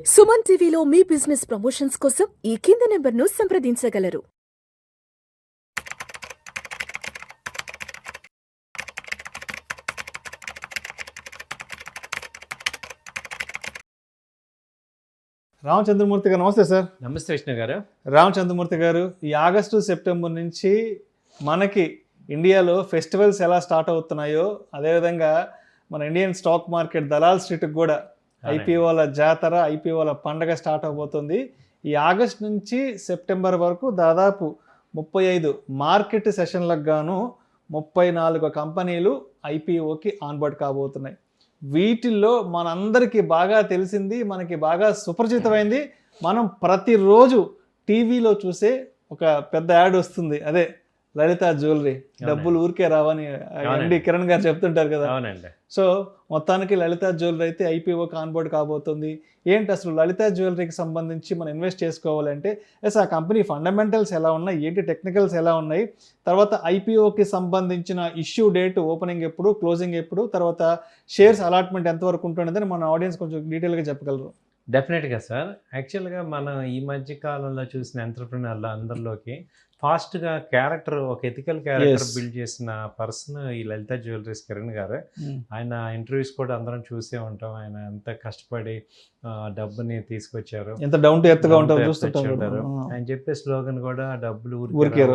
సుమన్ టీవీలో మీ business promotions కోసం ఈ కింది నెంబర్ను సంప్రదించగలరు. రామచంద్రమూర్తి గారు నమస్తే సార్. నమస్తే విష్ణు గారు. రామచంద్రమూర్తి గారు, ఈ ఆగస్టు సెప్టెంబర్ నుంచి మనకి ఇండియాలో ఫెస్టివల్స్ ఎలా స్టార్ట్ అవుతున్నాయో అదేవిధంగా మన ఇండియన్ స్టాక్ మార్కెట్ దలాల్ స్ట్రీట్కి కూడా ఐపీఓల జాతర, ఐపీఓల పండగ స్టార్ట్ అవబోతుంది. ఈ ఆగస్ట్ నుంచి సెప్టెంబర్ వరకు దాదాపు 35 మార్కెట్ సెషన్లకు గాను 34 కంపెనీలు ఐపీఓకి ఆన్బోర్డ్ కాబోతున్నాయి. వీటిల్లో మనందరికీ బాగా తెలిసింది, మనకి బాగా సుపరిచితమైంది, మనం ప్రతిరోజు టీవీలో చూసే ఒక పెద్ద యాడ్ వస్తుంది, అదే లలిత జ్యువెలరీ. డబ్బులు ఊరికే రావని ఎండి కిరణ్ గారు చెప్తుంటారు కదా. సో మొత్తానికి లలిత జ్యువెలరీ అయితే ఐపీఓకి ఆన్బోర్డ్ కాబోతుంది. ఏంటి అసలు లలిత జ్యువెలరీకి సంబంధించి మనం ఇన్వెస్ట్ చేసుకోవాలంటే ఆ కంపెనీ ఫండమెంటల్స్ ఎలా ఉన్నాయి, ఏంటి టెక్నికల్స్ ఎలా ఉన్నాయి, తర్వాత ఐపీఓకి సంబంధించిన ఇష్యూ డేట్, ఓపెనింగ్ ఎప్పుడు, క్లోజింగ్ ఎప్పుడు, తర్వాత షేర్స్ అలాట్మెంట్ ఎంతవరకు ఉంటుందని మన ఆడియన్స్ కొంచెం డీటెయిల్గా చెప్పగలరు. డెఫినెట్గా సార్. యాక్చువల్గా మనం ఈ మధ్య కాలంలో చూసిన ఎంటర్ప్రినర్లు అందరిలోకి ఫాస్ట్గా క్యారెక్టర్, ఒక ఎథికల్ క్యారెక్టర్ బిల్డ్ చేసిన పర్సన్ ఈ లలిత జ్యువెలరీస్ కిరణ్ గారు. ఆయన ఇంటర్వ్యూస్ కూడా అందరం చూసే ఉంటాం. ఆయన ఎంత కష్టపడి డబ్బుని తీసుకొచ్చారు, ఎంత డౌన్ టు ఎర్త్ గా ఉంటారు. ఆయన చెప్పే స్లోగన్ కూడా డబ్బులు ఊరికే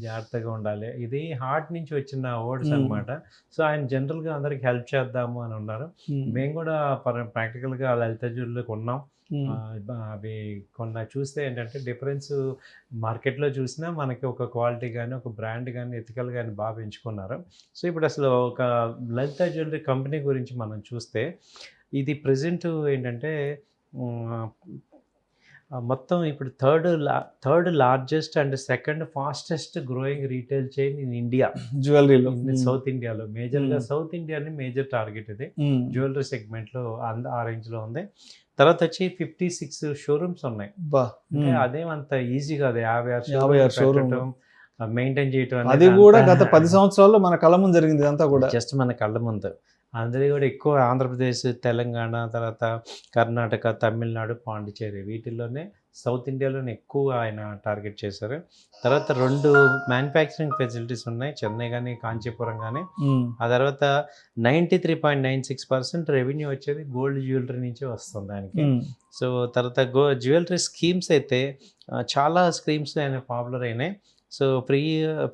జాగ్రత్తగా ఉండాలి. ఇది హార్ట్ నుంచి వచ్చిన వర్డ్స్ అనమాట. సో ఆయన జనరల్గా అందరికి హెల్ప్ చేద్దాము అని ఉన్నారు. మేము కూడా ప్రాక్టికల్గా లలిత జ్యువెలరీకి ఉన్నాం. అవి కొన్న చూస్తే ఏంటంటే డిఫరెన్స్ మార్కెట్లో చూసినా మనకి ఒక క్వాలిటీ కానీ, ఒక బ్రాండ్ కానీ, ఎథికల్ కానీ బాగా పెంచుకున్నారు. సో ఇప్పుడు అసలు ఒక లలిత జ్యువెలరీ కంపెనీ గురించి మనం చూస్తే ఇది ప్రజెంట్ ఏంటంటే మొత్తం ఇప్పుడు third largest and second fastest growing retail chain in India జ్యువెలరీలో, సౌత్ ఇండియాలో. మేజర్గా సౌత్ ఇండియాని మేజర్ టార్గెట్ ఇది జ్యువెలరీ సెగ్మెంట్లో ఆ రేంజ్లో ఉంది. తర్వాత వచ్చి 56 షోరూమ్స్ ఉన్నాయి. అదేమంత ఈజీ కాదు 56 షోరూమ్ మెయింటైన్ చేయటం. అది కూడా గత 10 సంవత్సరాల్లో మన కళ్ళ ముందు జరిగింది. అంతా కూడా జస్ట్ మన కళ్ళ ముందు. అందులో కూడా ఎక్కువ ఆంధ్రప్రదేశ్, తెలంగాణ, తర్వాత కర్ణాటక, తమిళనాడు, పాండిచేరి, వీటిల్లోనే సౌత్ ఇండియాలోనే ఎక్కువ ఆయన టార్గెట్ చేశారు. తర్వాత 2 మ్యానుఫ్యాక్చరింగ్ ఫెసిలిటీస్ ఉన్నాయి, చెన్నై కానీ, కాంచీపురం కానీ. ఆ తర్వాత 93.96% రెవెన్యూ వచ్చేది గోల్డ్ జ్యువెలరీ నుంచి వస్తుంది ఆయనకి. సో తర్వాత జ్యువెలరీ స్కీమ్స్ అయితే చాలా స్కీమ్స్ ఆయన పాపులర్ అయినాయి. సో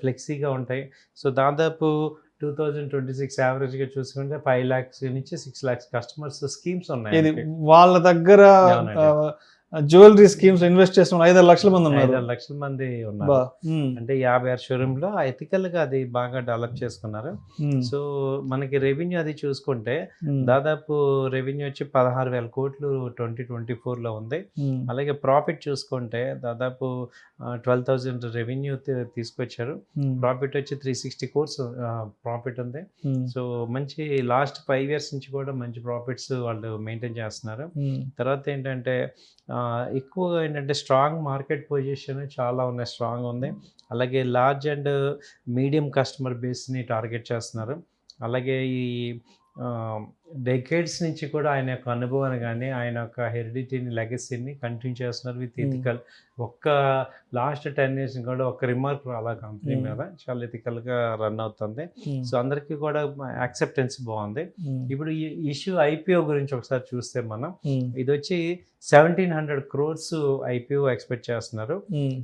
ఫ్లెక్సీగా ఉంటాయి. సో దాదాపు 2026 యావరేజ్గా చూసుకుంటే 5 lakhs నుంచి 6 lakhs కస్టమర్స్ స్కీమ్స్ ఉన్నాయి. వాళ్ళ దగ్గర జ్యువెలరీ స్కీమ్స్ ఇన్వెస్ట్ చేసిన 5-6 లక్షల మంది ఉన్నారు. 5-6 లక్షల మంది ఉన్నారు. అంటే 56 షోరూంలో ఎథికల్గా అది బాగా డెవలప్ చేసుకున్నారు. సో మనకి రెవెన్యూ అది చూసుకుంటే దాదాపు రెవెన్యూ వచ్చి 16,000 కోట్లు 2024లో ఉంది. అలాగే ప్రాఫిట్ చూసుకుంటే దాదాపు 12,000 రెవెన్యూ తీసుకొచ్చారు. ప్రాఫిట్ వచ్చి 360 crores ప్రాఫిట్ ఉంది. సో మంచి లాస్ట్ 5 years నుంచి కూడా మంచి ప్రాఫిట్స్ వాళ్ళు మెయింటైన్ చేస్తున్నారు. తర్వాత ఏంటంటే ఎక్కువగా ఏంటంటే స్ట్రాంగ్ మార్కెట్ పొజిషన్ చాలా ఉన్నాయి, స్ట్రాంగ్ ఉంది. అలాగే లార్జ్ అండ్ మీడియం కస్టమర్ బేస్ని టార్గెట్ చేస్తున్నారు. అలాగే ఈ డెకేడ్స్ నుంచి కూడా ఆయన యొక్క అనుభవాన్ని కానీ, ఆయన యొక్క హెరిడిటీని, లెగసీని కంటిన్యూ చేస్తున్నారు విత్ ఎథికల్. ఒక్క లాస్ట్ 10 years కూడా ఒక రిమార్క్ అలా కంపెనీ మీద చాలా ఎథికల్గా రన్ అవుతుంది. సో అందరికీ కూడా యాక్సెప్టెన్స్ బాగుంది. ఇప్పుడు ఈ ఇష్యూ ఐపీఓ గురించి ఒకసారి చూస్తే మనం, ఇది వచ్చి 1,700 crores ఐపీఓ ఎక్స్పెక్ట్ చేస్తున్నారు.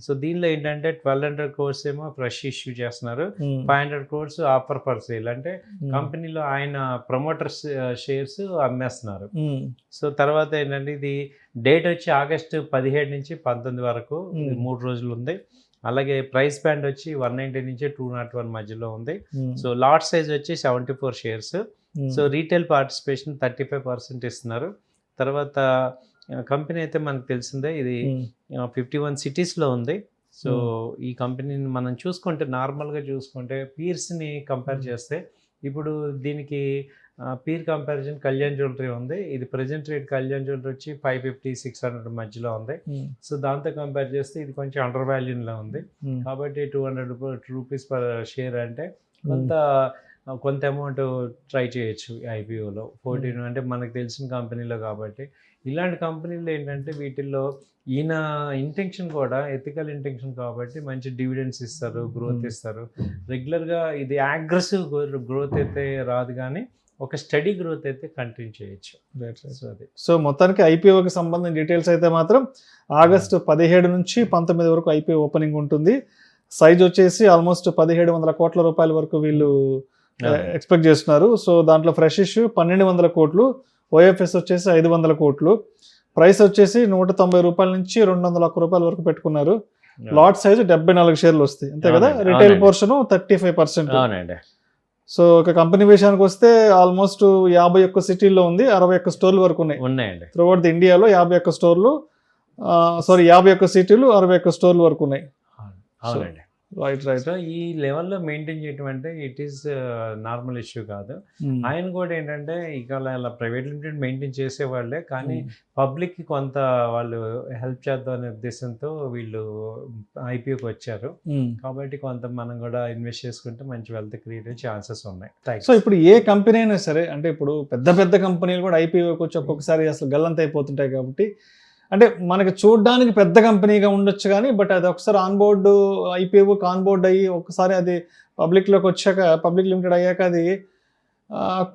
సో దీనిలో ఏంటంటే 1,200 crores ఏమో ఫ్రెష్ ఇష్యూ చేస్తున్నారు, 500 crores ఆఫర్ పర్ సేల్, అంటే కంపెనీలో ఆయన ప్రమోటర్స్ షేర్స్ అమ్మేస్తున్నారు. సో తర్వాత ఏంటంటే ఇది డేట్ వచ్చి ఆగస్టు 17 నుంచి 19 వరకు 3 రోజులు ఉంది. అలాగే ప్రైస్ బ్యాండ్ వచ్చి 190 నుంచి 201 మధ్యలో ఉంది. సో లాట్ సైజ్ వచ్చి 74 షేర్స్. సో రీటైల్ పార్టిసిపేషన్ 35% ఇస్తున్నారు. తర్వాత కంపెనీ అయితే మనకు తెలిసిందే, ఇది 51 సిటీస్లో ఉంది. సో ఈ కంపెనీని మనం చూసుకుంటే, నార్మల్గా చూసుకుంటే పీర్స్ని కంపేర్ చేస్తే, ఇప్పుడు దీనికి పీర్ కంపారిజన్ కళ్యాణ్ జ్యువెలరీ ఉంది. ఇది ప్రెజెంట్ రేట్ కళ్యాణ్ జ్యువెలరీ వచ్చి 550-600 మధ్యలో ఉంది. సో దాంతో కంపేర్ చేస్తే ఇది కొంచెం అండర్ వాల్యూలో ఉంది. కాబట్టి 200 రూపీస్ పర్ షేర్ అంటే కొంత అమౌంట్ ట్రై చేయొచ్చు ఐపీఓలో. 14 అంటే మనకు తెలిసిన కంపెనీలో కాబట్టి ఇలాంటి కంపెనీలు ఏంటంటే వీటిల్లో ఈయన ఇంటెన్షన్ కూడా ఎథికల్ ఇంటెన్షన్ కాబట్టి మంచి డివిడెండ్స్ ఇస్తారు, గ్రోత్ ఇస్తారు. రెగ్యులర్గా ఇది అగ్రెసివ్ గ్రోత్ అయితే రాదు, కానీ ఒక స్టడీ గ్రోత్ అయితే కంటిన్యూ చేయొచ్చు. సో అది సో మొత్తానికి ఐపీఓకి సంబంధించిన డీటెయిల్స్ అయితే మాత్రం ఆగస్టు 17 నుంచి 19 వరకు ఐపీఓ ఓపెనింగ్ ఉంటుంది. సైజ్ వచ్చేసి ఆల్మోస్ట్ 1700 కోట్ల రూపాయల వరకు వీళ్ళు ఎక్స్పెక్ట్ చేస్తున్నారు. సో దాంట్లో ఫ్రెష్ ఇష్యూ 1200 కోట్లు, ఓఎఫ్ఎస్ వచ్చేసి 500 కోట్లు, ప్రైస్ వచ్చేసి 190 రూపాయల నుంచి 201 రూపాయల వరకు పెట్టుకున్నారు. లాట్ సైజు 74 షేర్లు వస్తాయి అంతే కదా, రిటైల్ పోర్షన్ 35%. అవునండి. సో ఒక కంపెనీ విషయానికి వస్తే ఆల్మోస్ట్ 51 సిటీల్లో ఉంది, 61 స్టోర్లు వరకు ఉన్నాయండి. త్రూఅవుట్ ది ఇండియాలో 51 స్టోర్లు, 51 సిటీలు, 61 స్టోర్లు వరకు ఉన్నాయి. అవునండి. రైట్. సో ఈ లెవెల్లో మెయింటైన్ చేయడం అంటే ఇట్ ఈస్ నార్మల్ ఇష్యూ కాదు. ఆయన కూడా ఏంటంటే ఇక అలా ప్రైవేట్ లిమిటెడ్ మెయింటైన్ చేసేవాళ్ళే, కానీ పబ్లిక్కి కొంత వాళ్ళు హెల్ప్ చేద్దాం అనే ఉద్దేశంతో వీళ్ళు ఐపీఓకి వచ్చారు. కాబట్టి కొంత మనం కూడా ఇన్వెస్ట్ చేసుకుంటే మంచి వెల్త్ క్రియేట్ అయ్యే ఛాన్సెస్ ఉన్నాయి. సో ఇప్పుడు ఏ కంపెనీ అయినా సరే, అంటే ఇప్పుడు పెద్ద పెద్ద కంపెనీలు కూడా ఐపీఓకి వచ్చి ఒక్కొక్కసారి అసలు గల్లంత అయిపోతుంటాయి. కాబట్టి అంటే మనకి చూడడానికి పెద్ద కంపెనీగా ఉండొచ్చు, కానీ బట్ అది ఒకసారి ఆన్బోర్డు ఐపీఓకి ఆన్బోర్డ్ అయ్యి ఒకసారి అది పబ్లిక్లోకి వచ్చాక, పబ్లిక్ లిమిటెడ్ అయ్యాక అది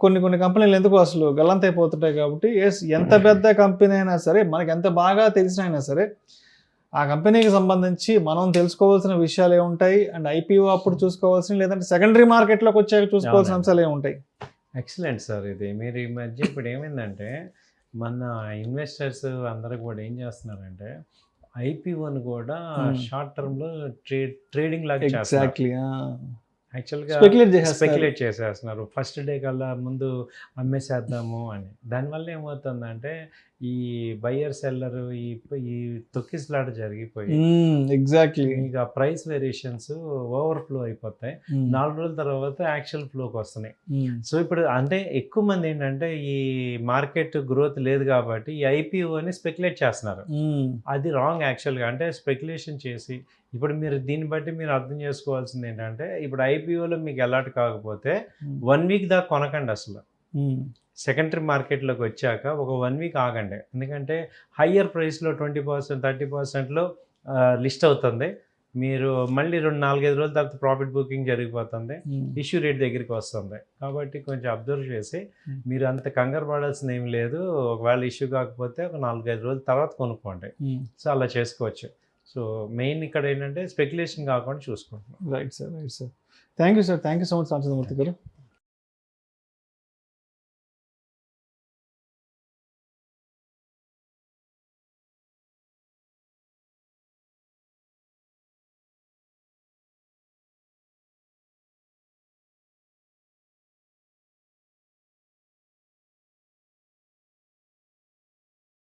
కొన్ని కంపెనీలు ఎందుకు అసలు గల్లంత అయిపోతుంటాయి. కాబట్టి ఎంత పెద్ద కంపెనీ అయినా సరే, మనకి ఎంత బాగా తెలిసిన అయినా సరే, ఆ కంపెనీకి సంబంధించి మనం తెలుసుకోవాల్సిన విషయాలు ఏముంటాయి, అండ్ ఐపీఓ అప్పుడు చూసుకోవాల్సిన, లేదంటే సెకండరీ మార్కెట్లోకి వచ్చాక చూసుకోవాల్సిన అంశాలు ఏముంటాయి. Excellent sir. ఇది మీరు ఈ మధ్య ఇప్పుడు ఏమైందంటే మన ఇన్వెస్టర్స్ అందరూ కూడా ఏం చేస్తున్నారంటే ఐపీఓని కూడా షార్ట్ టర్మ్లో ట్రేడింగ్ లాగా చేస్తారు. యాక్చువల్గా స్పెక్యులేట్ చేసేస్తున్నారు. ఫస్ట్ డే కల్లా ముందు అమ్మేసేద్దాము అని. దానివల్ల ఏమవుతుందంటే ఈ బయ్యర్ సెల్లర్ ఈ తొక్కిసలాట జరిగిపోయి ఎగ్జాక్ట్లీ ఇక ప్రైస్ వేరియేషన్స్ ఓవర్ఫ్లో అయిపోతాయి. 4 రోజుల తర్వాత యాక్చువల్ ఫ్లోకి వస్తున్నాయి. సో ఇప్పుడు అంటే ఎక్కువ మంది ఏంటంటే ఈ మార్కెట్ గ్రోత్ లేదు కాబట్టి ఈ ఐపీఓని స్పెక్యులేట్ చేస్తున్నారు. అది రాంగ్ యాక్చువల్గా. అంటే స్పెక్యులేషన్ చేసి ఇప్పుడు మీరు దీన్ని బట్టి మీరు అర్థం చేసుకోవాల్సింది ఏంటంటే, ఇప్పుడు ఐపీఓలో మీకు అలాట్ కాకపోతే 1 వీక్ దాకా కొనకండి అసలు. సెకండరీ మార్కెట్లోకి వచ్చాక ఒక 1 వీక్ ఆగండి. ఎందుకంటే హయ్యర్ ప్రైస్లో 20%, 30%లో లిస్ట్ అవుతుంది. మీరు మళ్ళీ 2-4-5 రోజుల తర్వాత ప్రాఫిట్ బుకింగ్ జరిగిపోతుంది, ఇష్యూ రేట్ దగ్గరికి వస్తుంది. కాబట్టి కొంచెం అబ్జర్వ్ చేసి మీరు అంత కంగారు పడాల్సింది ఏమి లేదు. ఒకవేళ ఇష్యూ కాకపోతే ఒక 4-5 రోజుల తర్వాత కొనుక్కోండి. సో అలా చేసుకోవచ్చు. సో మెయిన్ ఇక్కడ ఏంటంటే స్పెక్యులేషన్ కాకుండా చూసుకుంటున్నాం. Right sir. Thank you sir. Thank you so much Ramachandramurthy గారు.